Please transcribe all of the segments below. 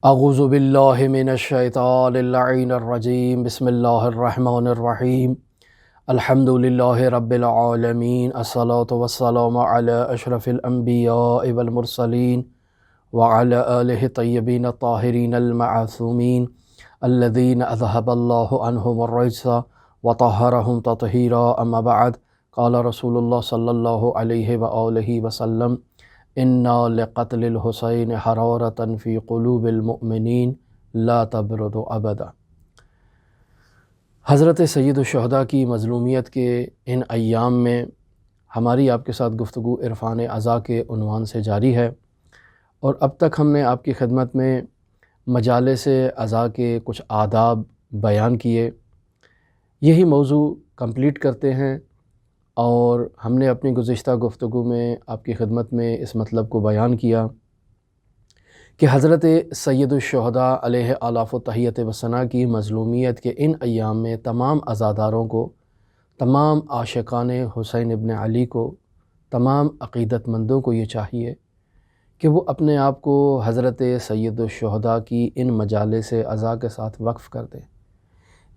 اعوذ باللہ من الشیطان اللعین الرجیم بسم اللہ الرحمن الرحیم الحمد للہ رب العالمین الصلاة والسلام علی اشرف الانبیاء والمرسلین وعلی آلہ الطیبین الطاہرین المعصومین الذین اذہب اللہ عنہم الرجس وطہرہم تطہیرا اما بعد قال رسول اللہ صلی اللہ علیہ وآلہ وسلم اِنَّا لِقَتْلِ الْحُسَيْنِ حَرَارَةً فِي قُلُوبِ الْمُؤْمِنِينَ لَا تَبْرُدُ أَبَدًا۔ حضرت سید الشہداء کی مظلومیت کے ان ایام میں ہماری آپ کے ساتھ گفتگو عرفان عزا کے عنوان سے جاری ہے، اور اب تک ہم نے آپ کی خدمت میں مجالس عزا کے کچھ آداب بیان کیے۔ یہی موضوع کمپلیٹ کرتے ہیں، اور ہم نے اپنی گزشتہ گفتگو میں آپ کی خدمت میں اس مطلب کو بیان کیا کہ حضرت سید الشہداء علیہ آلاف و تحیت و ثنا کی مظلومیت کے ان ایام میں تمام عزاداروں کو، تمام عاشقان حسین ابن علی کو، تمام عقیدت مندوں کو یہ چاہیے کہ وہ اپنے آپ کو حضرت سید الشہداء کی ان مجالس عزا کے ساتھ وقف کر دیں،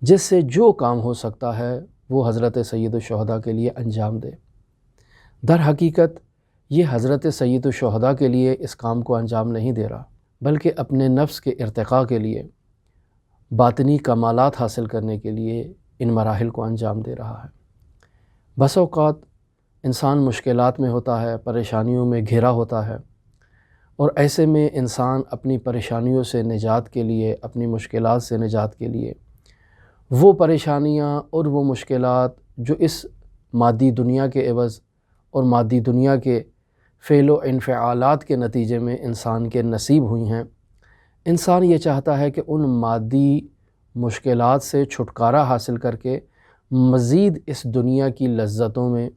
جس سے جو کام ہو سکتا ہے وہ حضرت سید الشہداء کے لیے انجام دے۔ در حقیقت یہ حضرت سید الشہداء کے لیے اس کام کو انجام نہیں دے رہا، بلکہ اپنے نفس کے ارتقاء کے لیے، باطنی کمالات حاصل کرنے کے لیے ان مراحل کو انجام دے رہا ہے۔ بس اوقات انسان مشکلات میں ہوتا ہے، پریشانیوں میں گھرا ہوتا ہے، اور ایسے میں انسان اپنی پریشانیوں سے نجات کے لیے، اپنی مشکلات سے نجات کے لیے وہ پریشانیاں اور وہ مشکلات جو اس مادی دنیا کے عوض اور مادی دنیا کے فعل و انفعالات کے نتیجے میں انسان کے نصیب ہوئی ہیں، انسان یہ چاہتا ہے کہ ان مادی مشکلات سے چھٹکارا حاصل کر کے مزید اس دنیا کی لذتوں میں،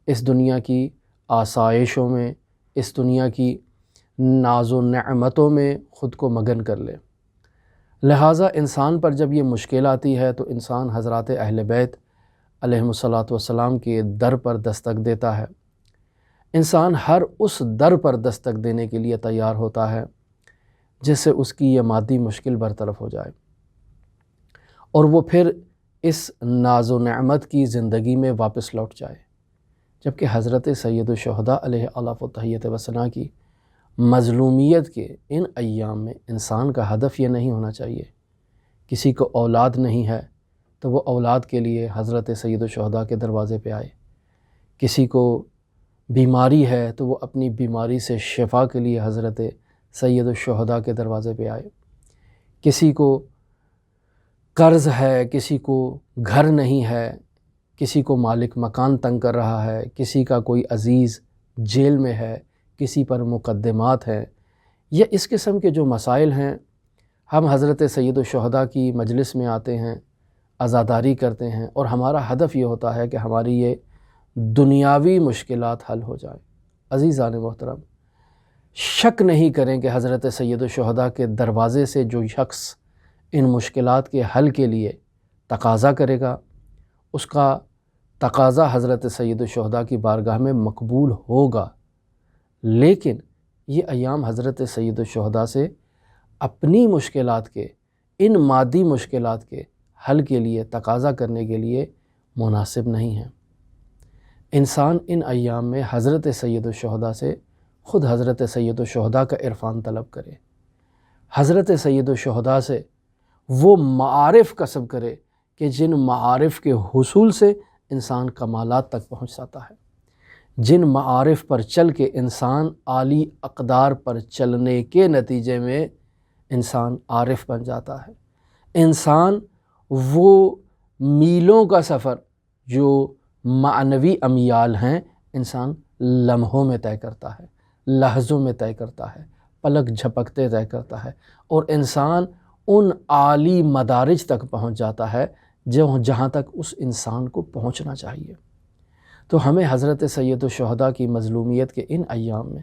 اس دنیا کی آسائشوں میں، اس دنیا کی ناز و نعمتوں میں خود کو مگن کر لے۔ لہٰذا انسان پر جب یہ مشکل آتی ہے تو انسان حضرات اہل بیت علیہم الصلاۃ والسلام کے در پر دستک دیتا ہے۔ انسان ہر اس در پر دستک دینے کے لیے تیار ہوتا ہے جس سے اس کی یہ مادی مشکل برطرف ہو جائے، اور وہ پھر اس ناز و نعمت کی زندگی میں واپس لوٹ جائے۔ جبکہ حضرت سید الشہداء علیہ آلاف و تحیت و ثنا کی مظلومیت کے ان ایام میں انسان کا ہدف یہ نہیں ہونا چاہیے، کسی کو اولاد نہیں ہے تو وہ اولاد کے لیے حضرت سید الشہداء کے دروازے پہ آئے، کسی کو بیماری ہے تو وہ اپنی بیماری سے شفا کے لیے حضرت سید الشہداء کے دروازے پہ آئے، کسی کو قرض ہے، کسی کو گھر نہیں ہے، کسی کو مالک مکان تنگ کر رہا ہے، کسی کا کوئی عزیز جیل میں ہے، کسی پر مقدمات ہیں، یا اس قسم کے جو مسائل ہیں، ہم حضرت سید الشہداء کی مجلس میں آتے ہیں، عزاداری کرتے ہیں، اور ہمارا ہدف یہ ہوتا ہے کہ ہماری یہ دنیاوی مشکلات حل ہو جائیں۔ عزیزان محترم، شک نہیں کریں کہ حضرت سید الشہداء کے دروازے سے جو شخص ان مشکلات کے حل کے لیے تقاضا کرے گا، اس کا تقاضا حضرت سید الشہداء کی بارگاہ میں مقبول ہوگا۔ لیکن یہ ایام حضرت سید الشہداء سے اپنی مشکلات کے، ان مادی مشکلات کے حل کے لیے تقاضا کرنے کے لیے مناسب نہیں ہیں۔ انسان ان ایام میں حضرت سید الشہداء سے خود حضرت سید الشہداء کا عرفان طلب کرے، حضرت سید الشہداء سے وہ معارف کسب کرے کہ جن معارف کے حصول سے انسان کمالات تک پہنچ سکتا ہے، جن معارف پر چل کے انسان عالی اقدار پر چلنے کے نتیجے میں انسان عارف بن جاتا ہے۔ انسان وہ میلوں کا سفر جو معنوی امیال ہیں، انسان لمحوں میں طے کرتا ہے، لحظوں میں طے کرتا ہے، پلک جھپکتے طے کرتا ہے، اور انسان ان عالی مدارج تک پہنچ جاتا ہے جہاں تک اس انسان کو پہنچنا چاہیے۔ تو ہمیں حضرت سید الشہداء کی مظلومیت کے ان ایام میں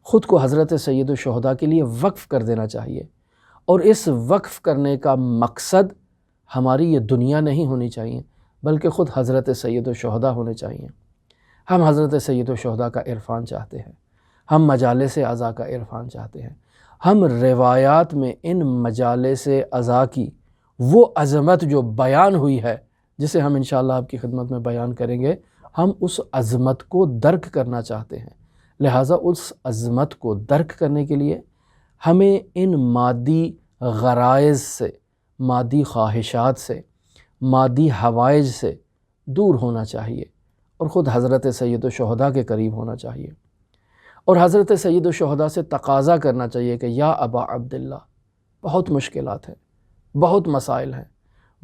خود کو حضرت سید الشہداء کے لیے وقف کر دینا چاہیے، اور اس وقف کرنے کا مقصد ہماری یہ دنیا نہیں ہونی چاہیے، بلکہ خود حضرت سید الشہداء ہونے چاہیے۔ ہم حضرت سید الشہداء کا عرفان چاہتے ہیں، ہم مجالس عزا کا عرفان چاہتے ہیں، ہم روایات میں ان مجالس عزا کی وہ عظمت جو بیان ہوئی ہے، جسے ہم انشاءاللہ آپ کی خدمت میں بیان کریں گے، ہم اس عظمت کو درک کرنا چاہتے ہیں۔ لہٰذا اس عظمت کو درک کرنے کے لیے ہمیں ان مادی غرائز سے، مادی خواہشات سے، مادی حوائج سے دور ہونا چاہیے، اور خود حضرت سید الشہداء کے قریب ہونا چاہیے، اور حضرت سید الشہداء سے تقاضا کرنا چاہیے کہ یا ابا عبداللہ، بہت مشکلات ہیں، بہت مسائل ہیں،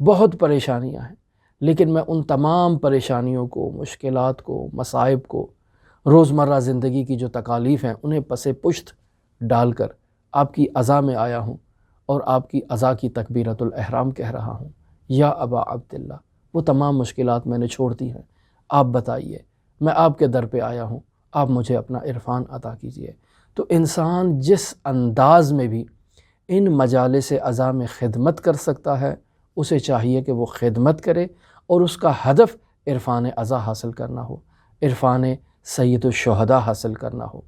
بہت پریشانیاں ہیں، لیکن میں ان تمام پریشانیوں کو، مشکلات کو، مصائب کو، روزمرہ زندگی کی جو تکالیف ہیں، انہیں پس پشت ڈال کر آپ کی عزا میں آیا ہوں، اور آپ کی عزا کی تکبیرۃ الاحرام کہہ رہا ہوں۔ یا ابا عبداللہ، وہ تمام مشکلات میں نے چھوڑ دی ہیں، آپ بتائیے، میں آپ کے در پہ آیا ہوں، آپ مجھے اپنا عرفان عطا کیجئے۔ تو انسان جس انداز میں بھی ان مجالس عزا میں خدمت کر سکتا ہے، اسے چاہیے کہ وہ خدمت کرے، اور اس کا ہدف عرفان عزا حاصل کرنا ہو، عرفان سید الشہداء حاصل کرنا ہو۔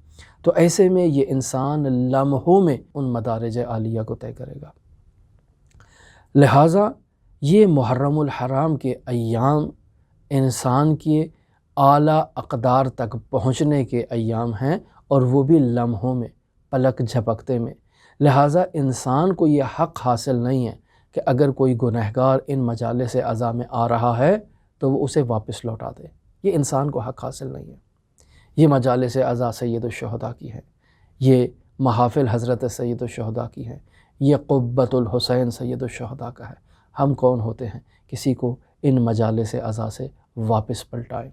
تو ایسے میں یہ انسان لمحوں میں ان مدارج عالیہ کو طے کرے گا۔ لہٰذا یہ محرم الحرام کے ایام انسان کے اعلیٰ اقدار تک پہنچنے کے ایام ہیں، اور وہ بھی لمحوں میں، پلک جھپکتے میں۔ لہٰذا انسان کو یہ حق حاصل نہیں ہے کہ اگر کوئی گنہگار ان مجالس عزا میں آ رہا ہے تو وہ اسے واپس لوٹا دے، یہ انسان کو حق حاصل نہیں ہے۔ یہ مجالس عزا سید الشہداء کی ہے، یہ محافل حضرت سید الشہداء کی ہے، یہ قبۃ الحسین سید الشہداء کا ہے۔ ہم کون ہوتے ہیں کسی کو ان مجالس عزا سے واپس پلٹائیں؟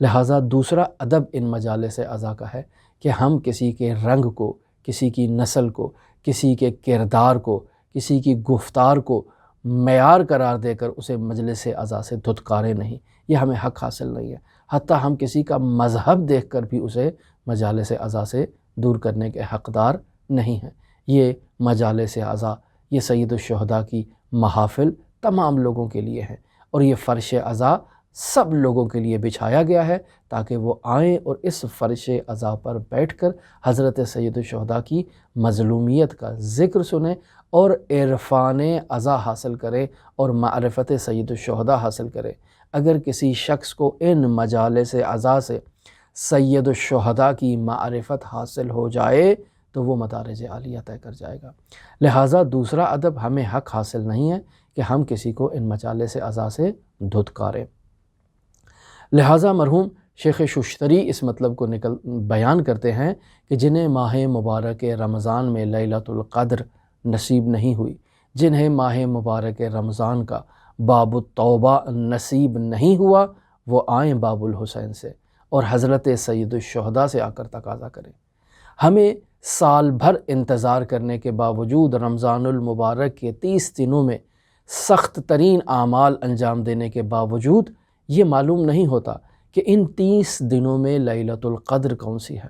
لہٰذا دوسرا ادب ان مجالس عزا کا ہے کہ ہم کسی کے رنگ کو، کسی کی نسل کو، کسی کے کردار کو، کسی کی گفتار کو معیار قرار دے کر اسے مجلس عزا سے دھتکارے نہیں، یہ ہمیں حق حاصل نہیں ہے۔ حتیٰ ہم کسی کا مذہب دیکھ کر بھی اسے مجالس عزا سے دور کرنے کے حقدار نہیں ہیں۔ یہ مجالس عزا، یہ سید الشہداء کی محافل تمام لوگوں کے لیے ہیں، اور یہ فرش عزا سب لوگوں کے لیے بچھایا گیا ہے تاکہ وہ آئیں اور اس فرش عزا پر بیٹھ کر حضرت سید الشہداء کی مظلومیت کا ذکر سنیں، اور عرفان عزا حاصل کریں، اور معرفت سید الشہداء حاصل کریں۔ اگر کسی شخص کو ان مجالس عزا سے سید الشہداء کی معرفت حاصل ہو جائے تو وہ مدارج عالیہ طے کر جائے گا۔ لہٰذا دوسرا ادب ہمیں حق حاصل نہیں ہے کہ ہم کسی کو ان مجالس عزا سے دھتکاریں۔ لہٰذا مرحوم شیخ ششتری اس مطلب کو بیان کرتے ہیں کہ جنہیں ماہ مبارک رمضان میں لیلۃ القدر نصیب نہیں ہوئی، جنہیں ماہ مبارک رمضان کا باب التوبہ نصیب نہیں ہوا، وہ آئیں باب الحسین سے اور حضرت سید الشہداء سے آ کر تقاضا کریں۔ ہمیں سال بھر انتظار کرنے کے باوجود رمضان المبارک کے 30 دنوں میں سخت ترین اعمال انجام دینے کے باوجود یہ معلوم نہیں ہوتا کہ ان 30 دنوں میں لیلۃ القدر کون سی ہے،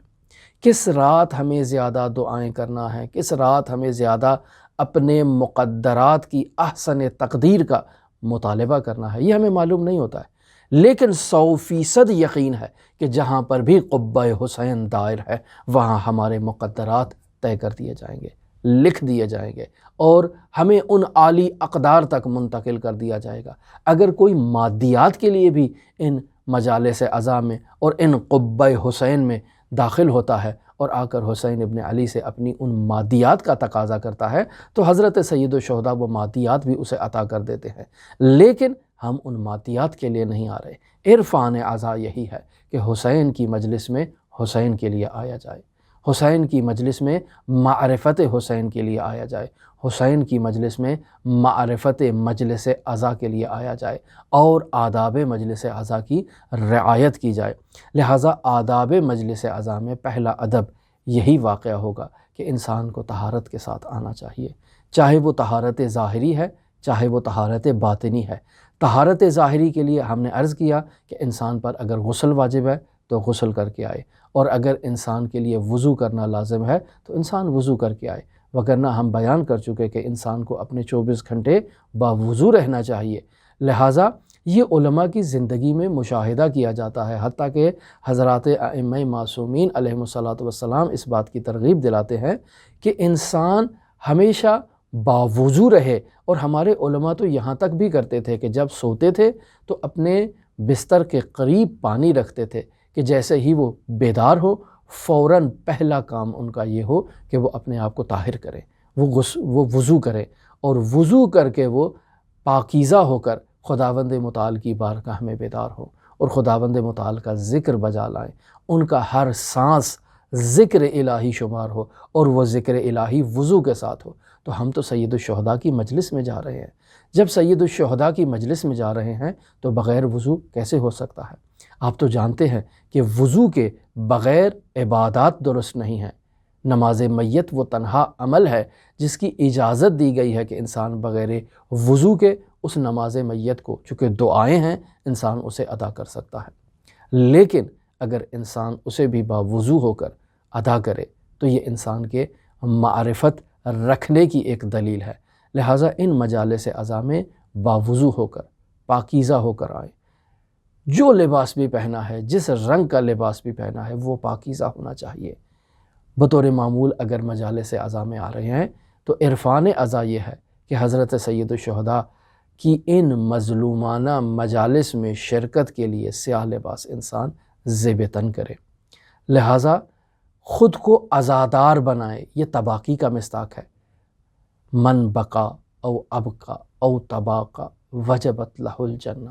کس رات ہمیں زیادہ دعائیں کرنا ہے، کس رات ہمیں زیادہ اپنے مقدرات کی احسن تقدیر کا مطالبہ کرنا ہے، یہ ہمیں معلوم نہیں ہوتا ہے۔ لیکن 100% یقین ہے کہ جہاں پر بھی قبہ حسین دائر ہے وہاں ہمارے مقدرات طے کر دیے جائیں گے، لکھ دیے جائیں گے، اور ہمیں ان عالی اقدار تک منتقل کر دیا جائے گا۔ اگر کوئی مادیات کے لیے بھی ان مجالس عزا میں اور ان قبہ حسین میں داخل ہوتا ہے اور آ کر حسین ابن علی سے اپنی ان مادیات کا تقاضا کرتا ہے تو حضرت سید الشہداء وہ مادیات بھی اسے عطا کر دیتے ہیں، لیکن ہم ان مادیات کے لیے نہیں آ رہے۔ عرفان عزا یہی ہے کہ حسین کی مجلس میں حسین کے لیے آیا جائے، حسین کی مجلس میں معرفت حسین کے لیے آیا جائے، حسین کی مجلس میں معرفت مجلس عزا کے لیے آیا جائے، اور آداب مجلس عزا کی رعایت کی جائے۔ لہٰذا آداب مجلس عزا میں پہلا ادب یہی واقعہ ہوگا کہ انسان کو طہارت کے ساتھ آنا چاہیے، چاہے وہ طہارت ظاہری ہے، چاہے وہ طہارت باطنی ہے۔ طہارت ظاہری کے لیے ہم نے عرض کیا کہ انسان پر اگر غسل واجب ہے تو غسل کر کے آئے، اور اگر انسان کے لیے وضو کرنا لازم ہے تو انسان وضو کر کے آئے، وگرنہ ہم بیان کر چکے کہ انسان کو اپنے 24 گھنٹے باوضو رہنا چاہیے۔ لہٰذا یہ علماء کی زندگی میں مشاہدہ کیا جاتا ہے، حتیٰ کہ حضرات ائمہ معصومین علیہم الصلاۃ والسلام اس بات کی ترغیب دلاتے ہیں کہ انسان ہمیشہ باوضو رہے، اور ہمارے علماء تو یہاں تک بھی کرتے تھے کہ جب سوتے تھے تو اپنے بستر کے قریب پانی رکھتے تھے کہ جیسے ہی وہ بیدار ہو فوراً پہلا کام ان کا یہ ہو کہ وہ اپنے آپ کو طاہر کرے، وہ وضو کرے، اور وضو کر کے وہ پاکیزہ ہو کر خداوند متعال کی بارگاہ میں بیدار ہو اور خداوند متعال کا ذکر بجا لائیں، ان کا ہر سانس ذکر الہی شمار ہو، اور وہ ذکر الہی وضو کے ساتھ ہو۔ تو ہم تو سید الشہداء کی مجلس میں جا رہے ہیں، جب سید الشہداء کی مجلس میں جا رہے ہیں تو بغیر وضو کیسے ہو سکتا ہے؟ آپ تو جانتے ہیں کہ وضو کے بغیر عبادات درست نہیں ہیں۔ نماز میت وہ تنہا عمل ہے جس کی اجازت دی گئی ہے کہ انسان بغیر وضو کے اس نماز میت کو، چونکہ دعائیں ہیں، انسان اسے ادا کر سکتا ہے، لیکن اگر انسان اسے بھی باوضو ہو کر ادا کرے تو یہ انسان کے معرفت رکھنے کی ایک دلیل ہے۔ لہٰذا ان مجالس عزا میں باوضو ہو کر پاکیزہ ہو کر آئیں، جو لباس بھی پہنا ہے، جس رنگ کا لباس بھی پہنا ہے، وہ پاکیزہ ہونا چاہیے۔ بطور معمول اگر مجالس عزا میں آ رہے ہیں تو عرفان عزا یہ ہے کہ حضرت سید الشہداء کی ان مظلومانہ مجالس میں شرکت کے لیے سیاہ لباس انسان زیب تن کرے، لہٰذا خود کو عزادار بنائے۔ یہ تباقی کا مصداق ہے، من بقا او ابقا او تباقا وجبت لہ الجنہ۔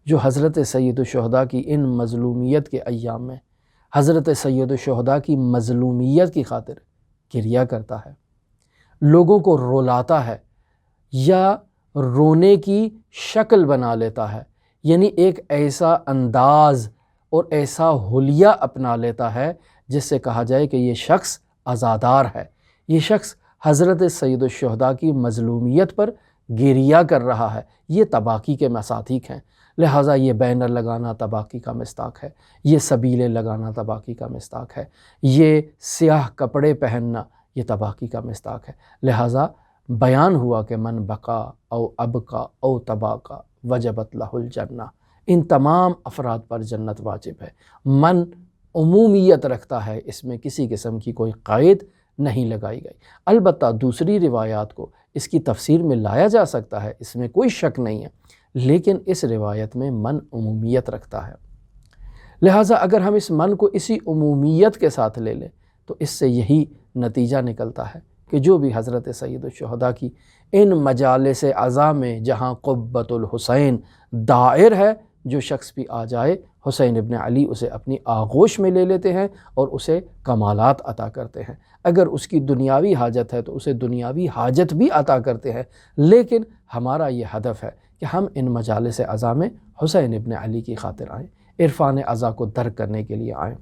جو حضرت سید الشہداء کی ان مظلومیت کے ایام میں حضرت سید الشہداء کی مظلومیت کی خاطر گریہ کرتا ہے، لوگوں کو رولاتا ہے یا رونے کی شکل بنا لیتا ہے، یعنی ایک ایسا انداز اور ایسا حلیہ اپنا لیتا ہے جس سے کہا جائے کہ یہ شخص عزادار ہے، یہ شخص حضرت سید الشہداء کی مظلومیت پر گریہ کر رہا ہے، یہ تباقی کے مصادیق ہیں۔ لہٰذا یہ بینر لگانا تباقی کا مصداق ہے، یہ سبیلے لگانا تباقی کا مصداق ہے، یہ سیاہ کپڑے پہننا یہ تباقی کا مصداق ہے۔ لہٰذا بیان ہوا کہ من بقا او ابقا او تباقا وجبت لہ الجنہ، ان تمام افراد پر جنت واجب ہے۔ من عمومیت رکھتا ہے، اس میں کسی قسم کی کوئی قید نہیں لگائی گئی۔ البتہ دوسری روایات کو اس کی تفسیر میں لایا جا سکتا ہے، اس میں کوئی شک نہیں ہے، لیکن اس روایت میں من عمومیت رکھتا ہے۔ لہٰذا اگر ہم اس من کو اسی عمومیت کے ساتھ لے لیں تو اس سے یہی نتیجہ نکلتا ہے کہ جو بھی حضرت سید الشہداء کی ان مجالس عزا میں جہاں قبۃ الحسین دائر ہے، جو شخص بھی آ جائے حسین ابن علی اسے اپنی آغوش میں لے لیتے ہیں اور اسے کمالات عطا کرتے ہیں۔ اگر اس کی دنیاوی حاجت ہے تو اسے دنیاوی حاجت بھی عطا کرتے ہیں، لیکن ہمارا یہ ہدف ہے کہ ہم ان مجالس عزا میں حسین ابن علی کی خاطر آئیں، عرفان عزا کو درک کرنے کے لیے آئیں۔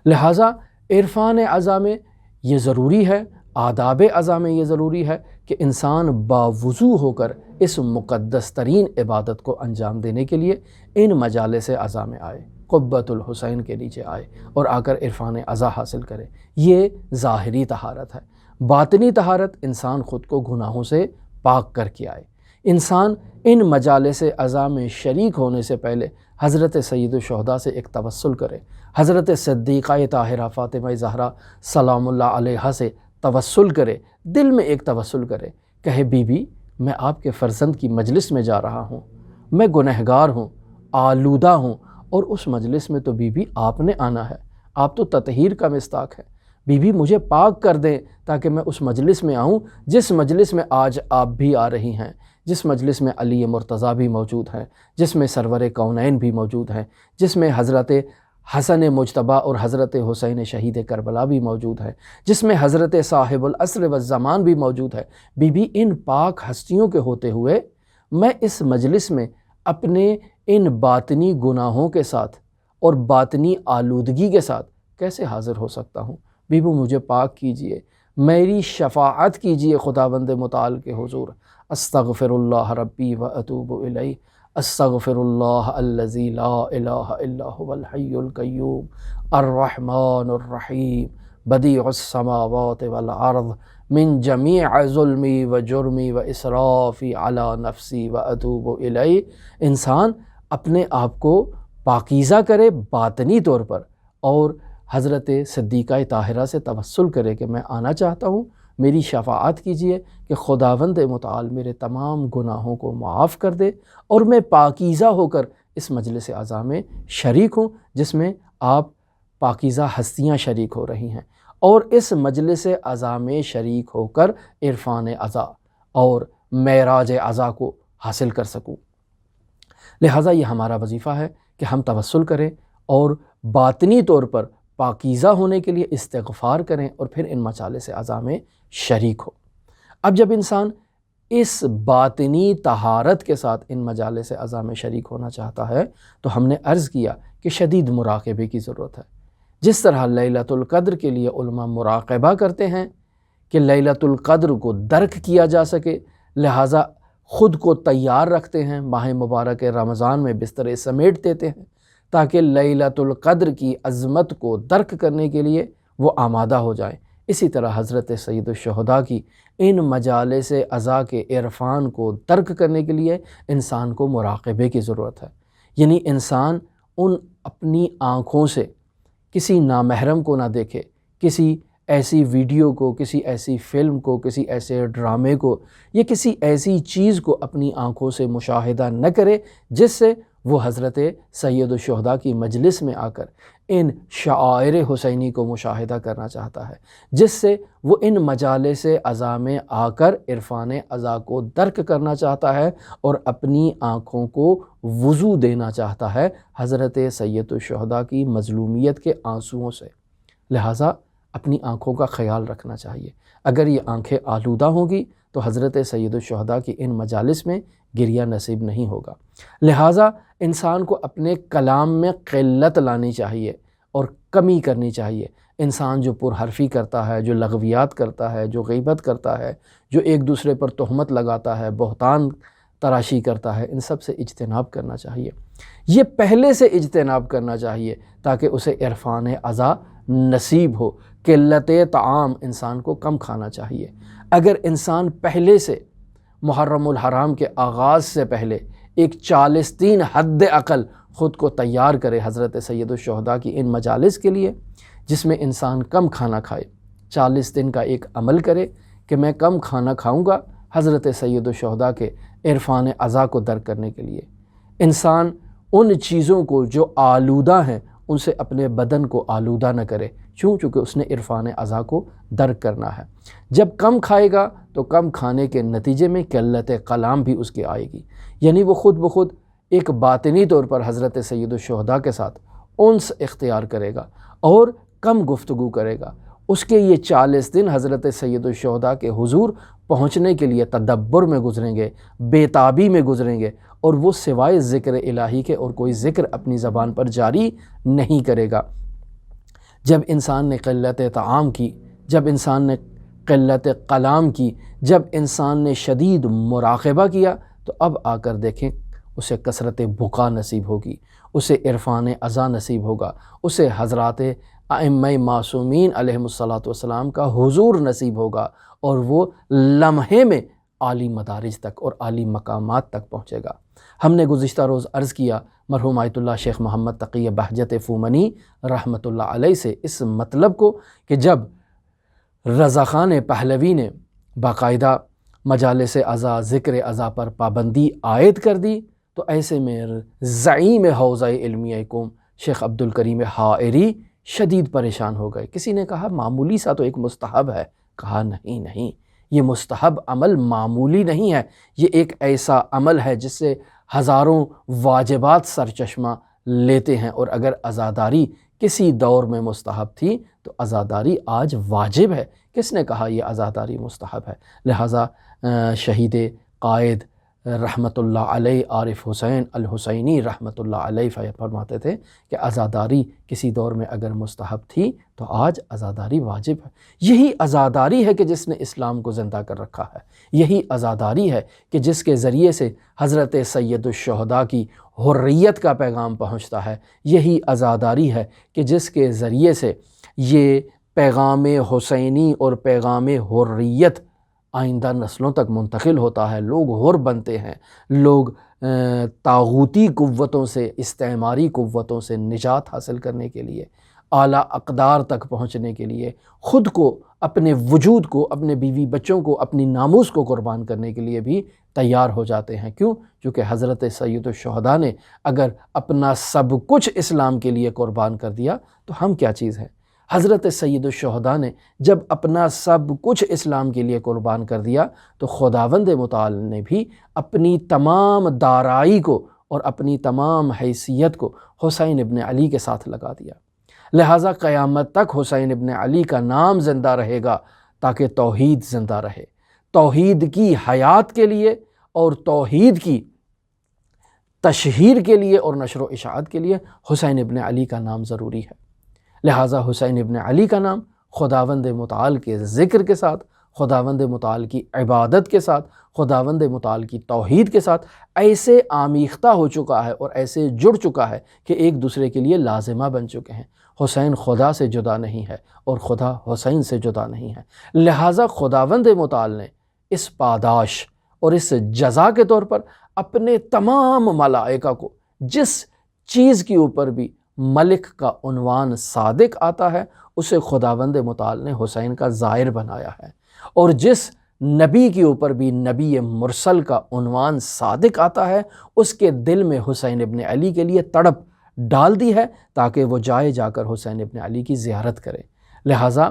لہٰذا عرفان عزا میں یہ ضروری ہے، آداب عزا میں یہ ضروری ہے کہ انسان باوضو ہو کر اس مقدس ترین عبادت کو انجام دینے کے لیے ان مجالس عزا میں آئے، قبۃ الحسین کے نیچے آئے اور آ کر عرفان عزا حاصل کرے۔ یہ ظاہری طہارت ہے۔ باطنی طہارت انسان خود کو گناہوں سے پاک کر کے آئے۔ انسان ان مجالس عزا میں شریک ہونے سے پہلے حضرت سید الشہداء سے ایک توسل کرے، حضرت صدیقہ طاہرہ فاطمہ زہرا سلام اللہ علیہا سے توسل کرے، دل میں ایک توسل کرے، کہے بی بی میں آپ کے فرزند کی مجلس میں جا رہا ہوں، میں گنہگار ہوں، آلودہ ہوں، اور اس مجلس میں تو بی بی آپ نے آنا ہے، آپ تو تطہیر کا مصداق ہے، بی بی مجھے پاک کر دیں تاکہ میں اس مجلس میں آؤں جس مجلس میں آج آپ بھی آ رہی ہیں، جس مجلس میں علی مرتضیٰ بھی موجود ہیں، جس میں سرور کونین بھی موجود ہیں، جس میں حضرت حسن مجتبیٰ اور حضرت حسین شہید کربلا بھی موجود ہیں، جس میں حضرت صاحب العصر والزمان بھی موجود ہے۔ بی بی ان پاک ہستیوں کے ہوتے ہوئے میں اس مجلس میں اپنے ان باطنی گناہوں کے ساتھ اور باطنی آلودگی کے ساتھ کیسے حاضر ہو سکتا ہوں؟ بی بی مجھے پاک کیجئے، میری شفاعت کیجئے خداوند متعال کے حضور۔ استغفر اللہ ربی و اتوب الیہ، استغفر اللہ الذی لا الہ الا هو الحی القیوم الرحمن الرحیم بدیع السماوات والارض من جمیع ظلمی و جرمی و اسرافی علی نفسی و اتوب الیہ، انسان اپنے آپ کو پاکیزہ کرے باطنی طور پر، اور حضرت صدیقہ طاہرہ سے توسل کرے کہ میں آنا چاہتا ہوں، میری شفاعت کیجئے کہ خداوند متعال میرے تمام گناہوں کو معاف کر دے، اور میں پاکیزہ ہو کر اس مجلس اعزا میں شریک ہوں جس میں آپ پاکیزہ ہستیاں شریک ہو رہی ہیں، اور اس مجلس اعزا میں شریک ہو کر عرفان اعزا اور معراج اعزا کو حاصل کر سکوں۔ لہٰذا یہ ہمارا وظیفہ ہے کہ ہم توسل کریں اور باطنی طور پر پاکیزہ ہونے کے لیے استغفار کریں، اور پھر ان مجالس اعزا میں شریک ہو۔ اب جب انسان اس باطنی طہارت کے ساتھ ان مجالس اعزا میں شریک ہونا چاہتا ہے تو ہم نے عرض کیا کہ شدید مراقبے کی ضرورت ہے۔ جس طرح لیلۃ القدر کے لیے علماء مراقبہ کرتے ہیں کہ لیلۃ القدر کو درک کیا جا سکے، لہٰذا خود کو تیار رکھتے ہیں، ماہ مبارک رمضان میں بسترے سمیٹ دیتے ہیں تاکہ لیلۃ القدر کی عظمت کو درک کرنے کے لیے وہ آمادہ ہو جائیں۔ اسی طرح حضرت سید الشہداء کی ان مجالس اعزا کے عرفان کو درک کرنے کے لیے انسان کو مراقبے کی ضرورت ہے، یعنی انسان ان اپنی آنکھوں سے کسی نامحرم کو نہ دیکھے، کسی ایسی ویڈیو کو، کسی ایسی فلم کو، کسی ایسے ڈرامے کو، یا کسی ایسی چیز کو اپنی آنکھوں سے مشاہدہ نہ کرے جس سے وہ حضرت سید الشہداء کی مجلس میں آ کر ان شعائر حسینی کو مشاہدہ کرنا چاہتا ہے، جس سے وہ ان مجالس اعزا میں آ کر عرفان اعزا کو درک کرنا چاہتا ہے اور اپنی آنکھوں کو وضو دینا چاہتا ہے حضرت سید الشہداء کی مظلومیت کے آنسوؤں سے۔ لہٰذا اپنی آنکھوں کا خیال رکھنا چاہیے۔ اگر یہ آنکھیں آلودہ ہوں گی تو حضرت سید الشہداء کی ان مجالس میں گریہ نصیب نہیں ہوگا۔ لہٰذا انسان کو اپنے کلام میں قلت لانی چاہیے اور کمی کرنی چاہیے۔ انسان جو پرحرفی کرتا ہے، جو لغویات کرتا ہے، جو غیبت کرتا ہے، جو ایک دوسرے پر تہمت لگاتا ہے، بہتان تراشی کرتا ہے، ان سب سے اجتناب کرنا چاہیے۔ یہ پہلے سے اجتناب کرنا چاہیے تاکہ اسے عرفان اعزا نصیب ہو۔ قلت طعام انسان کو کم کھانا چاہیے۔ اگر انسان پہلے سے محرم الحرام کے آغاز سے پہلے ایک 40 دن حد اقل خود کو تیار کرے حضرت سید الشہداء کی ان مجالس کے لیے، جس میں انسان کم کھانا کھائے، 40 دن کا ایک عمل کرے کہ میں کم کھانا کھاؤں گا حضرت سید الشہداء کے عرفان اعزا کو درک کرنے کے لیے۔ انسان ان چیزوں کو جو آلودہ ہیں ان سے اپنے بدن کو آلودہ نہ کرے، چونکہ اس نے عرفان اعزا کو درک کرنا ہے۔ جب کم کھائے گا تو کم کھانے کے نتیجے میں قلت کلام بھی اس کی آئے گی، یعنی وہ خود بخود ایک باطنی طور پر حضرت سید الشہداء کے ساتھ انس اختیار کرے گا اور کم گفتگو کرے گا۔ اس کے یہ 40 دن حضرت سید الشہداء کے حضور پہنچنے کے لیے تدبر میں گزریں گے، بے تابی میں گزریں گے، اور وہ سوائے ذکر الہی کے اور کوئی ذکر اپنی زبان پر جاری نہیں کرے گا۔ جب انسان نے قلت طعام کی، جب انسان نے قلت کلام کی، جب انسان نے شدید مراقبہ کیا، تو اب آ کر دیکھیں اسے کثرت بکا نصیب ہوگی، اسے عرفان اعزا نصیب ہوگا، اسے حضرات ائمہ معصومین علیہم الصلاۃ والسلام کا حضور نصیب ہوگا، اور وہ لمحے میں عالی مدارج تک اور عالی مقامات تک پہنچے گا۔ ہم نے گزشتہ روز عرض کیا مرحوم آیت اللہ شیخ محمد تقی بہجت فومنی رحمۃ اللہ علیہ سے اس مطلب کو کہ جب رضا خان پہلوی نے باقاعدہ مجالس اعزا، ذکر اعزا پر پابندی عائد کر دی، تو ایسے میں زعیم حوزہ علمیہ قوم شیخ عبد الکریم حائری شدید پریشان ہو گئے۔ کسی نے کہا معمولی سا تو ایک مستحب ہے، کہا نہیں، یہ مستحب عمل معمولی نہیں ہے، یہ ایک ایسا عمل ہے جس سے ہزاروں واجبات سرچشمہ لیتے ہیں، اور اگر عزاداری کسی دور میں مستحب تھی تو عزاداری آج واجب ہے۔ کس نے کہا یہ عزاداری مستحب ہے؟ لہٰذا شہید قائد رحمۃ اللہ علیہ عارف حسین الحسینی رحمۃ اللہ علیہ فرماتے تھے کہ عزاداری کسی دور میں اگر مستحب تھی تو آج عزاداری واجب ہے۔ یہی عزاداری ہے کہ جس نے اسلام کو زندہ کر رکھا ہے، یہی عزاداری ہے کہ جس کے ذریعے سے حضرت سید الشہداء کی حریت کا پیغام پہنچتا ہے، یہی عزاداری ہے کہ جس کے ذریعے سے یہ پیغام حسینی اور پیغام حریت آئندہ نسلوں تک منتقل ہوتا ہے، لوگ حر بنتے ہیں، لوگ طاغوتی قوتوں سے، استعماری قوتوں سے نجات حاصل کرنے کے لیے، اعلیٰ اقدار تک پہنچنے کے لیے، خود کو، اپنے وجود کو، اپنے بیوی بچوں کو، اپنی ناموس کو قربان کرنے کے لیے بھی تیار ہو جاتے ہیں۔ کیوں؟ چونکہ حضرت سید الشہداء نے اگر اپنا سب کچھ اسلام کے لیے قربان کر دیا تو ہم کیا چیز ہیں؟ حضرت سید الشہداء نے جب اپنا سب کچھ اسلام کے لیے قربان کر دیا تو خداوند متعال نے بھی اپنی تمام دارائی کو اور اپنی تمام حیثیت کو حسین ابن علی کے ساتھ لگا دیا۔ لہٰذا قیامت تک حسین ابن علی کا نام زندہ رہے گا تاکہ توحید زندہ رہے۔ توحید کی حیات کے لیے اور توحید کی تشہیر کے لیے اور نشر و اشاعت کے لیے حسین ابن علی کا نام ضروری ہے۔ لہٰذا حسین ابن علی کا نام خداوند متعال کے ذکر کے ساتھ، خداوند متعال کی عبادت کے ساتھ، خداوند متعال کی توحید کے ساتھ ایسے آمیختہ ہو چکا ہے اور ایسے جڑ چکا ہے کہ ایک دوسرے کے لیے لازمہ بن چکے ہیں۔ حسین خدا سے جدا نہیں ہے اور خدا حسین سے جدا نہیں ہے۔ لہٰذا خداوند متعال نے اس پاداش اور اس جزا کے طور پر اپنے تمام ملائکہ کو، جس چیز کے اوپر بھی ملک کا عنوان صادق آتا ہے اسے خداوند متعال نے حسین کا زائر بنایا ہے، اور جس نبی کے اوپر بھی نبی مرسل کا عنوان صادق آتا ہے اس کے دل میں حسین ابن علی کے لیے تڑپ ڈال دی ہے تاکہ وہ جا کر حسین ابن علی کی زیارت کرے۔ لہٰذا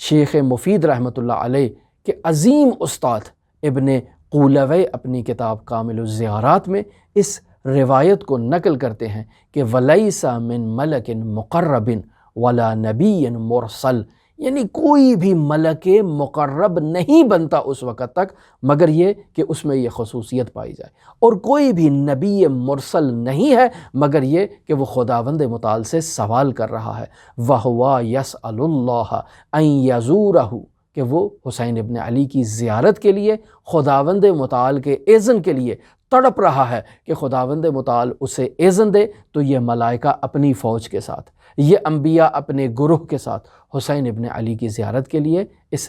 شیخ مفید رحمۃ اللہ علیہ کے عظیم استاد ابن قولوی اپنی کتاب کامل الزیارات میں اس روایت کو نقل کرتے ہیں کہ وَلَيْسَ مِن مَلَكٍ مُقَرَّبٍ وَلَا نَبِيٍّ مُرْسَلٍ، یعنی کوئی بھی ملک مقرب نہیں بنتا اس وقت تک مگر یہ کہ اس میں یہ خصوصیت پائی جائے، اور کوئی بھی نبی مرسل نہیں ہے مگر یہ کہ وہ خداوند متعال سے سوال کر رہا ہے۔ وَهُوَ يَسْأَلُ اللَّهَ أَن يَزُورَهُ، کہ وہ حسین ابن علی کی زیارت کے لیے خداوند متعال کے اذن کے لیے تڑپ رہا ہے کہ خداوند متعال اسے اذن دے تو یہ ملائکہ اپنی فوج کے ساتھ، یہ انبیاء اپنے گروہ کے ساتھ حسین ابن علی کی زیارت کے لیے اس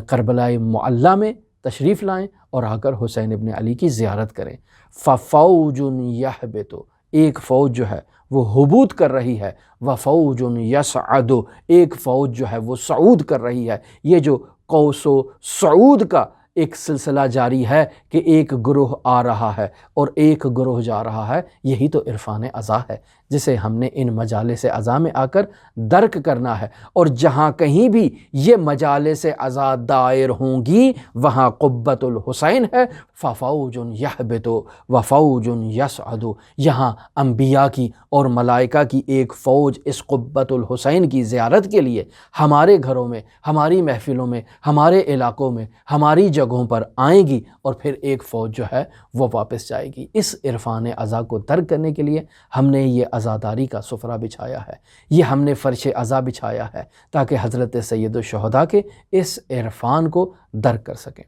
کربلا معلیٰ میں تشریف لائیں اور آ کر حسین ابن علی کی زیارت کریں۔ فَفَوْجٌ يَحْبِطُ، ایک فوج جو ہے وہ حبوط کر رہی ہے، وَفَوْجٌ يَصْعَدُ، ایک فوج جو ہے وہ صعود کر رہی ہے۔ یہ جو قوس و صعود کا ایک سلسلہ جاری ہے کہ ایک گروہ آ رہا ہے اور ایک گروہ جا رہا ہے، یہی تو عرفان عزا ہے جسے ہم نے ان مجالس عزا میں آ کر درک کرنا ہے، اور جہاں کہیں بھی یہ مجالس عزا دائر ہوں گی وہاں قبۃ الحسین ہے۔ فَفَوْجٌ يَحْبِطُ وَفَوْجٌ يَصْعَدُ، یہاں انبیاء کی اور ملائکہ کی ایک فوج اس قبۃ الحسین کی زیارت کے لیے ہمارے گھروں میں، ہماری محفلوں میں، ہمارے علاقوں میں، ہماری جگہوں پر آئیں گی، اور پھر ایک فوج جو ہے وہ واپس جائے گی۔ اس عرفان عزا کو درک کرنے کے لیے ہم نے یہ عزاداری کا سفرہ بچھایا ہے، یہ ہم نے فرش عزا بچھایا ہے تاکہ حضرت سید الشہداء کے اس عرفان کو درک کر سکیں۔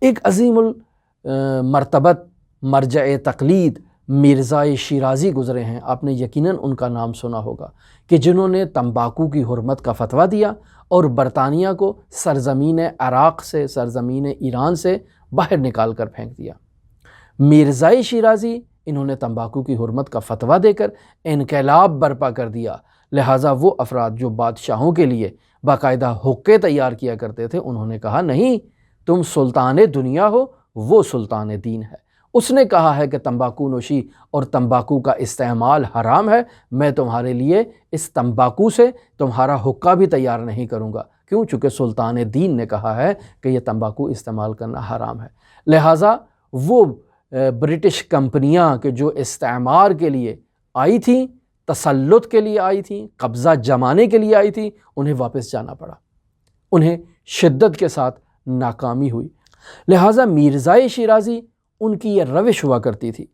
ایک عظیم المرتبت مرجع تقلید مرزا شیرازی گزرے ہیں، آپ نے یقیناً ان کا نام سنا ہوگا، کہ جنہوں نے تمباکو کی حرمت کا فتویٰ دیا اور برطانیہ کو سرزمین عراق سے، سرزمین ایران سے باہر نکال کر پھینک دیا۔ مرزا شیرازی، انہوں نے تمباکو کی حرمت کا فتویٰ دے کر انقلاب برپا کر دیا۔ لہٰذا وہ افراد جو بادشاہوں کے لیے باقاعدہ حقے تیار کیا کرتے تھے، انہوں نے کہا نہیں، تم سلطان دنیا ہو، وہ سلطان دین ہے۔ اس نے کہا ہے کہ تمباکو نوشی اور تمباکو کا استعمال حرام ہے، میں تمہارے لیے اس تمباکو سے تمہارا حقہ بھی تیار نہیں کروں گا۔ کیوں؟ چونکہ سلطان دین نے کہا ہے کہ یہ تمباکو استعمال کرنا حرام ہے۔ لہٰذا وہ برٹش کمپنیاں کہ جو استعمار کے لیے آئی تھیں، تسلط کے لیے آئی تھیں، قبضہ جمانے کے لیے آئی تھیں، انہیں واپس جانا پڑا، انہیں شدت کے ساتھ ناکامی ہوئی۔ لہٰذا مرزا شیرازی، ان کی یہ روش ہوا کرتی تھی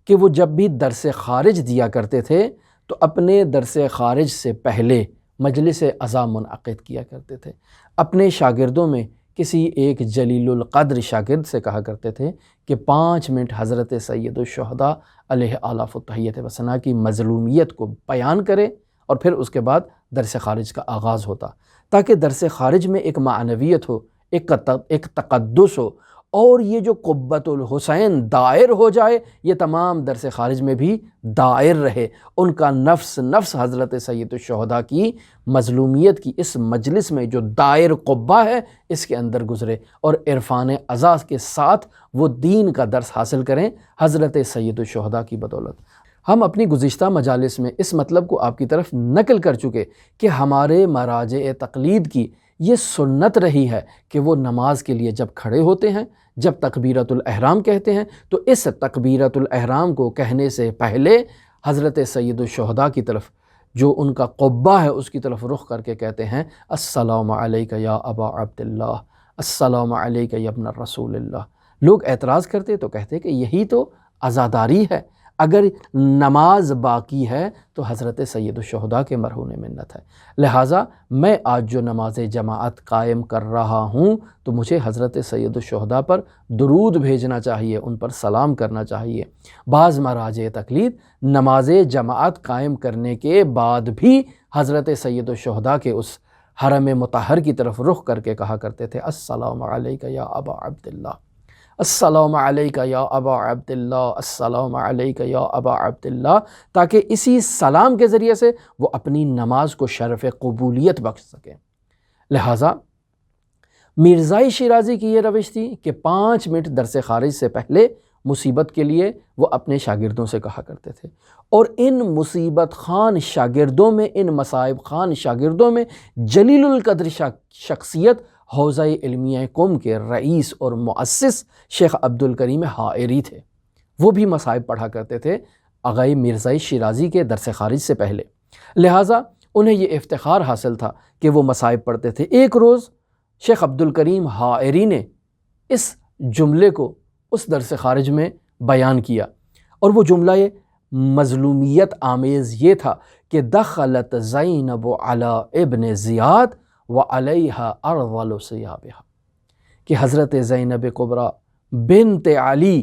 کہ وہ جب بھی درس خارج دیا کرتے تھے تو اپنے درس خارج سے پہلے مجلس عزا منعقد کیا کرتے تھے۔ اپنے شاگردوں میں کسی ایک جلیل القدر شاگرد سے کہا کرتے تھے کہ 5 منٹ حضرت سید الشہداء علیہ آلاف التحیت و ثنا کی مظلومیت کو بیان کرے اور پھر اس کے بعد درس خارج کا آغاز ہوتا، تاکہ درس خارج میں ایک معنویت ہو، ایک تقدس ہو، اور یہ جو قبۃ الحسین دائر ہو جائے، یہ تمام درس خارج میں بھی دائر رہے، ان کا نفس حضرت سید الشہداء کی مظلومیت کی اس مجلس میں جو دائر قبہ ہے اس کے اندر گزرے، اور عرفان ازا کے ساتھ وہ دین کا درس حاصل کریں حضرت سید الشہداء کی بدولت۔ ہم اپنی گزشتہ مجالس میں اس مطلب کو آپ کی طرف نقل کر چکے کہ ہمارے مراجع تقلید کی یہ سنت رہی ہے کہ وہ نماز کے لیے جب کھڑے ہوتے ہیں، جب تکبیرۃ الاحرام کہتے ہیں، تو اس تکبیرۃ الاحرام کو کہنے سے پہلے حضرت سید الشہداء کی طرف جو ان کا قبہ ہے اس کی طرف رخ کر کے کہتے ہیں السلام علیک یا ابا عبداللہ، السلام علیک یا ابن رسول اللہ۔ لوگ اعتراض کرتے تو کہتے کہ یہی تو عزاداری ہے، اگر نماز باقی ہے تو حضرت سید الشہداء کے مرہون منت ہے، لہٰذا میں آج جو نماز جماعت قائم کر رہا ہوں تو مجھے حضرت سید الشہداء پر درود بھیجنا چاہیے، ان پر سلام کرنا چاہیے۔ بعض مراجع تقلید نماز جماعت قائم کرنے کے بعد بھی حضرت سید الشہداء کے اس حرم مطہر کی طرف رخ کر کے کہا کرتے تھے السلام علیک یا ابا عبداللہ، السلام علیک یا ابا عبداللہ، السلام علیک یا ابا عبداللہ، تاکہ اسی سلام کے ذریعے سے وہ اپنی نماز کو شرف قبولیت بخش سکیں۔ لہٰذا میرزائی شیرازی کی یہ روش تھی کہ 5 منٹ درس خارج سے پہلے مصیبت کے لیے وہ اپنے شاگردوں سے کہا کرتے تھے، اور ان مصیبت خان شاگردوں میں، ان مصائب خان شاگردوں میں جلیل القدر شخصیت حوزہ علمیہ قم کے رئیس اور مؤسس شیخ عبدالکریم حائری تھے۔ وہ بھی مصائب پڑھا کرتے تھے آغائی میرزائی شیرازی کے درس خارج سے پہلے، لہٰذا انہیں یہ افتخار حاصل تھا کہ وہ مصائب پڑھتے تھے۔ ایک روز شیخ عبدالکریم حائری نے اس جملے کو اس درس خارج میں بیان کیا، اور وہ جملہ مظلومیت آمیز یہ تھا کہ دخلت زینب علی ابن زیاد وعلیہا ارذل ثیابہا، کہ حضرت زینب کبریٰ بنت علی،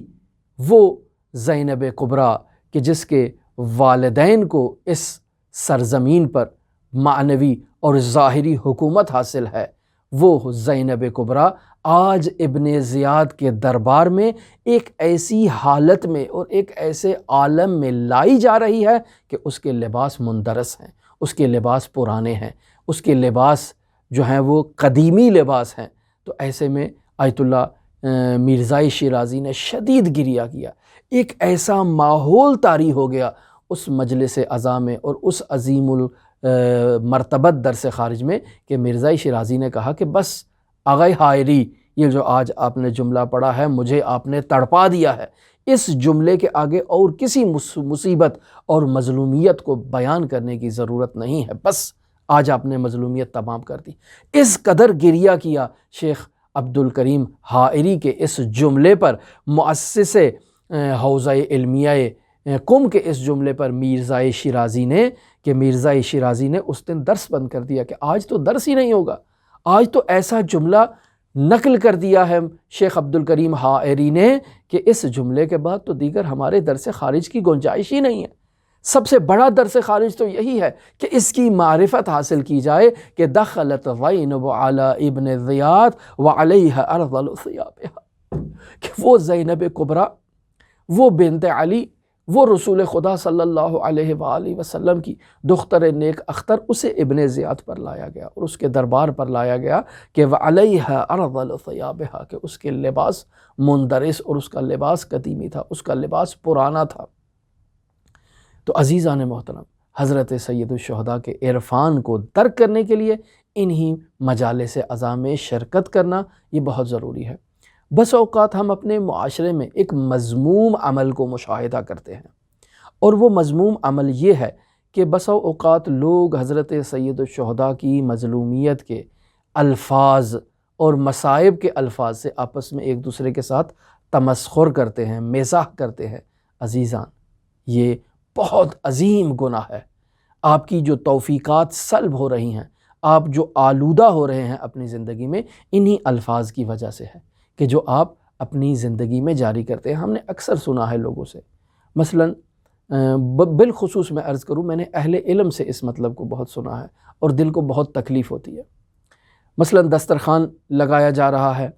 وہ زینب کبریٰ کہ جس کے والدین کو اس سرزمین پر معنوی اور ظاہری حکومت حاصل ہے، وہ زینب کبریٰ آج ابن زیاد کے دربار میں ایک ایسی حالت میں اور ایک ایسے عالم میں لائی جا رہی ہے کہ اس کے لباس مندرس ہیں، اس کے لباس پرانے ہیں، اس کے لباس جو ہیں وہ قدیمی لباس ہیں۔ تو ایسے میں آیت اللہ میرزائی شیرازی نے شدید گریہ کیا، ایک ایسا ماحول طاری ہو گیا اس مجلس عزا میں اور اس عظیم المرتبت درس خارج میں کہ مرزائی شیرازی نے کہا کہ بس آغائی حائری، یہ جو آج آپ نے جملہ پڑھا ہے مجھے آپ نے تڑپا دیا ہے، اس جملے کے آگے اور کسی مصیبت اور مظلومیت کو بیان کرنے کی ضرورت نہیں ہے، بس آج آپ نے مظلومیت تمام کر دی۔ اس قدر گریہ کیا شیخ عبدالکریم حائری کے اس جملے پر، مؤسس حوزہ علمیہ قم کے اس جملے پر میرزائی شیرازی نے، کہ میرزائی شیرازی نے اس دن درس بند کر دیا کہ آج تو درس ہی نہیں ہوگا، آج تو ایسا جملہ نقل کر دیا ہے شیخ عبدالکریم حائری نے کہ اس جملے کے بعد تو دیگر ہمارے درس خارج کی گنجائش ہی نہیں ہے۔ سب سے بڑا درس خارج تو یہی ہے کہ اس کی معرفت حاصل کی جائے کہ دخلت زینب علی ابن زیاد وعلیہ ارذل ثیابہا، کہ وہ زینب کبریٰ، وہ بنت علی، وہ رسول خدا صلی اللہ علیہ وآلہ وسلم کی دختر نیک اختر، اسے ابن زیاد پر لایا گیا اور اس کے دربار پر لایا گیا کہ وعلیہ ارذل ثیابہا، کہ اس کے لباس مندرس اور اس کا لباس قدیمی تھا، اس کا لباس پرانا تھا۔ تو عزیزان محترم، حضرت سید الشہداء کے عرفان کو درک کرنے کے لیے انہی مجالس عزا میں شرکت کرنا یہ بہت ضروری ہے۔ بس اوقات ہم اپنے معاشرے میں ایک مذموم عمل کو مشاہدہ کرتے ہیں، اور وہ مذموم عمل یہ ہے کہ بس اوقات لوگ حضرت سید الشہداء کی مظلومیت کے الفاظ اور مصائب کے الفاظ سے آپس میں ایک دوسرے کے ساتھ تمسخر کرتے ہیں، مزاح کرتے ہیں۔ عزیزان، یہ بہت عظیم گناہ ہے۔ آپ کی جو توفیقات سلب ہو رہی ہیں، آپ جو آلودہ ہو رہے ہیں اپنی زندگی میں، انہی الفاظ کی وجہ سے ہے کہ جو آپ اپنی زندگی میں جاری کرتے ہیں۔ ہم نے اکثر سنا ہے لوگوں سے، مثلا بالخصوص میں عرض کروں، میں نے اہل علم سے اس مطلب کو بہت سنا ہے اور دل کو بہت تکلیف ہوتی ہے۔ مثلا دسترخوان لگایا جا رہا ہے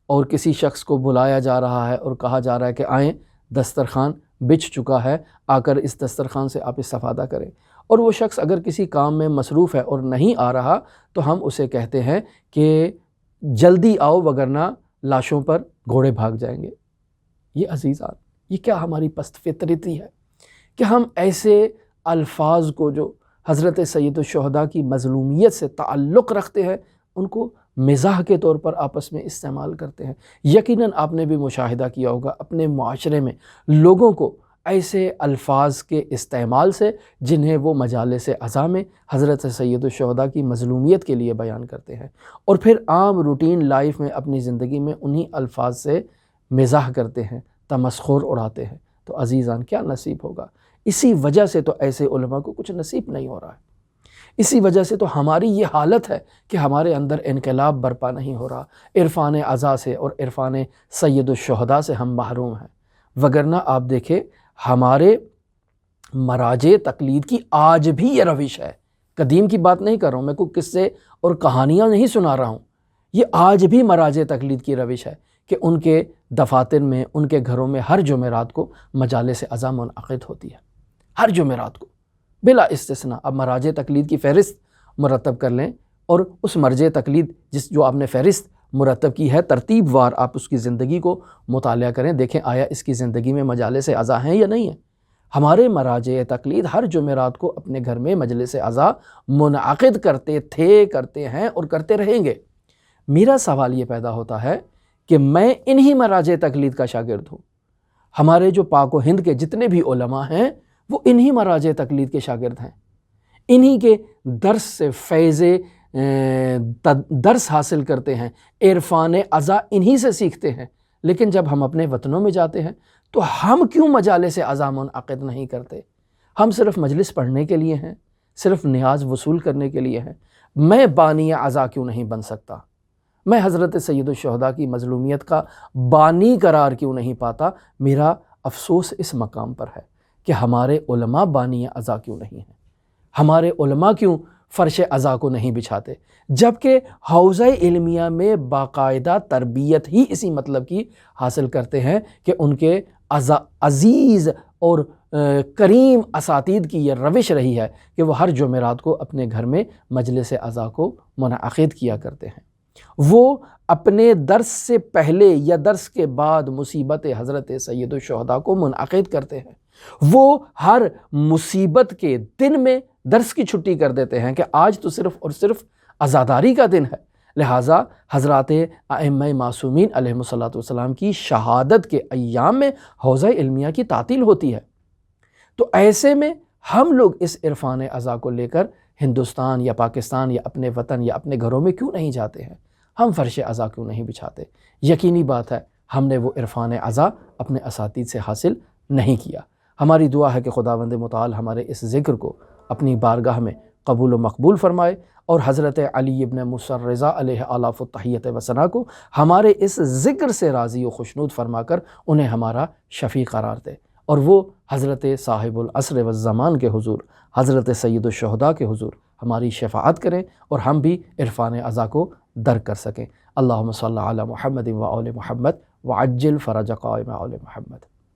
اور کسی شخص کو بلایا جا رہا ہے اور کہا جا رہا ہے کہ آئیں، دسترخوان بچھ چکا ہے، آ کر اس دسترخوان سے آپ استفادہ کریں، اور وہ شخص اگر کسی کام میں مصروف ہے اور نہیں آ رہا تو ہم اسے کہتے ہیں کہ جلدی آؤ ورنہ لاشوں پر گھوڑے بھاگ جائیں گے۔ یہ عزیزان، یہ کیا ہماری پست فطرتی ہے کہ ہم ایسے الفاظ کو جو حضرت سید الشہداء کی مظلومیت سے تعلق رکھتے ہیں ان کو مزاح کے طور پر آپس میں استعمال کرتے ہیں۔ یقیناً آپ نے بھی مشاہدہ کیا ہوگا اپنے معاشرے میں لوگوں کو ایسے الفاظ کے استعمال سے جنہیں وہ مجالس عزا میں حضرت سید الشہداء کی مظلومیت کے لیے بیان کرتے ہیں، اور پھر عام روٹین لائف میں اپنی زندگی میں انہی الفاظ سے مزاح کرتے ہیں، تمسخر اڑاتے ہیں۔ تو عزیزان، کیا نصیب ہوگا؟ اسی وجہ سے تو ایسے علماء کو کچھ نصیب نہیں ہو رہا ہے، اسی وجہ سے تو ہماری یہ حالت ہے کہ ہمارے اندر انقلاب برپا نہیں ہو رہا۔ عرفان عزا سے اور عرفان سید الشہداء سے ہم محروم ہیں، وگرنہ آپ دیکھیں ہمارے مراجع تقلید کی آج بھی یہ روش ہے۔ قدیم کی بات نہیں کر رہا ہوں میں، کوئی قصے اور کہانیاں نہیں سنا رہا ہوں، یہ آج بھی مراجع تقلید کی روش ہے کہ ان کے دفاتر میں، ان کے گھروں میں ہر جمعرات کو مجالس عزا منعقد ہوتی ہے، ہر جمعرات کو بلا استثناء۔ اب مراجع تقلید کی فہرست مرتب کر لیں اور اس مرجع تقلید جو آپ نے فہرست مرتب کی ہے، ترتیب وار آپ اس کی زندگی کو مطالعہ کریں، دیکھیں آیا اس کی زندگی میں مجالس عزا ہیں یا نہیں ہیں۔ ہمارے مراجع تقلید ہر جمعرات کو اپنے گھر میں مجلس عزا منعقد کرتے تھے، کرتے ہیں اور کرتے رہیں گے۔ میرا سوال یہ پیدا ہوتا ہے کہ میں انہی مراجع تقلید کا شاگرد ہوں، ہمارے جو پاک و ہند کے جتنے بھی علماء ہیں وہ انہی مراجع تقلید کے شاگرد ہیں، انہی کے درس سے فیض درس حاصل کرتے ہیں، عرفان عزا انہی سے سیکھتے ہیں۔ لیکن جب ہم اپنے وطنوں میں جاتے ہیں تو ہم کیوں مجالس عزا منعقد نہیں کرتے؟ ہم صرف مجلس پڑھنے کے لیے ہیں، صرف نیاز وصول کرنے کے لیے ہیں۔ میں بانی عزا کیوں نہیں بن سکتا؟ میں حضرت سید الشہداء کی مظلومیت کا بانی قرار کیوں نہیں پاتا؟ میرا افسوس اس مقام پر ہے کہ ہمارے علماء بانی عزا کیوں نہیں ہیں، ہمارے علماء کیوں فرش عزا کو نہیں بچھاتے، جبکہ حوزہ علمیہ میں باقاعدہ تربیت ہی اسی مطلب کی حاصل کرتے ہیں کہ ان کے عزیز اور کریم اساتید کی یہ روش رہی ہے کہ وہ ہر جمعرات کو اپنے گھر میں مجلس عزا کو منعقد کیا کرتے ہیں۔ وہ اپنے درس سے پہلے یا درس کے بعد مصیبت حضرت سید الشہداء کو منعقد کرتے ہیں۔ وہ ہر مصیبت کے دن میں درس کی چھٹی کر دیتے ہیں کہ آج تو صرف اور صرف عزاداری کا دن ہے، لہٰذا حضرات ائمہ معصومین علیہم الصلوۃ والسلام کی شہادت کے ایام میں حوزہ علمیہ کی تعطیل ہوتی ہے۔ تو ایسے میں ہم لوگ اس عرفان عزا کو لے کر ہندوستان یا پاکستان یا اپنے وطن یا اپنے گھروں میں کیوں نہیں جاتے ہیں؟ ہم فرش عزا کیوں نہیں بچھاتے؟ یقینی بات ہے ہم نے وہ عرفان عزا اپنے اساتید سے حاصل نہیں کیا۔ ہماری دعا ہے کہ خداوند متعال ہمارے اس ذکر کو اپنی بارگاہ میں قبول و مقبول فرمائے، اور حضرت علی ابن موسیٰ الرضا علیہ آلاف التحیت و ثنا کو ہمارے اس ذکر سے راضی و خوشنود فرما کر انہیں ہمارا شفیع قرار دے، اور وہ حضرت صاحب العصر والزمان کے حضور، حضرت سید الشہداء کے حضور ہماری شفاعت کریں اور ہم بھی عرفان عزا کو درک کر سکیں۔ اللہم صلی علی محمد و آل محمد وعجل فرج قائم آل محمد۔